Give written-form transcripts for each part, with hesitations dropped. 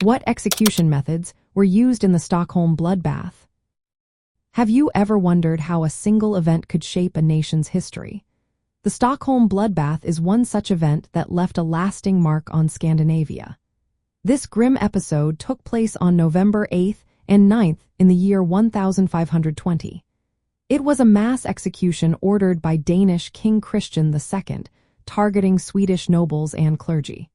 What execution methods were used in the Stockholm Bloodbath? Have you ever wondered how a single event could shape a nation's history? The Stockholm Bloodbath is one such event that left a lasting mark on Scandinavia. This grim episode took place on November 8th and 9th in the year 1520. It was a mass execution ordered by Danish King Christian II, targeting Swedish nobles and clergy.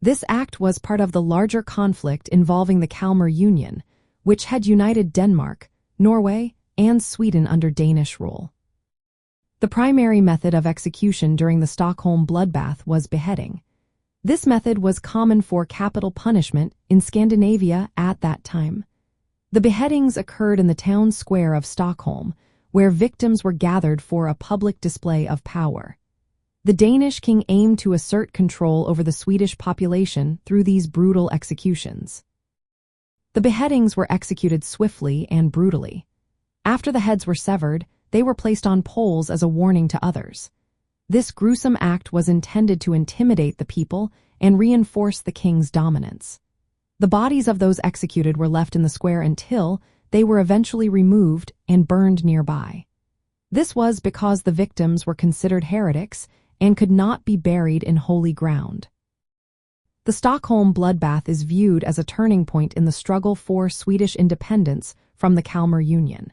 This act was part of the larger conflict involving the Kalmar Union, which had united Denmark, Norway, and Sweden under Danish rule. The primary method of execution during the Stockholm Bloodbath was beheading. This method was common for capital punishment in Scandinavia at that time. The beheadings occurred in the town square of Stockholm, where victims were gathered for a public display of power. The Danish king aimed to assert control over the Swedish population through these brutal executions. The beheadings were executed swiftly and brutally. After the heads were severed, they were placed on poles as a warning to others. This gruesome act was intended to intimidate the people and reinforce the king's dominance. The bodies of those executed were left in the square until they were eventually removed and burned nearby. This was because the victims were considered heretics and could not be buried in holy ground. The Stockholm Bloodbath is viewed as a turning point in the struggle for Swedish independence from the Kalmar Union.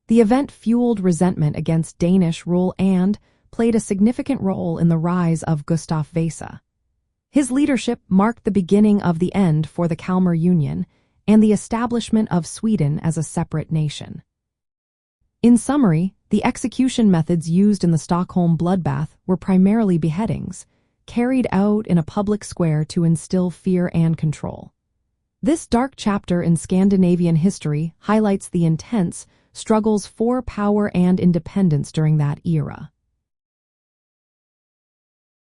The event fueled resentment against Danish rule and played a significant role in the rise of Gustav Vasa. His leadership marked the beginning of the end for the Kalmar Union and the establishment of Sweden as a separate nation. In summary, the execution methods used in the Stockholm Bloodbath were primarily beheadings, carried out in a public square to instill fear and control. This dark chapter in Scandinavian history highlights the intense struggles for power and independence during that era.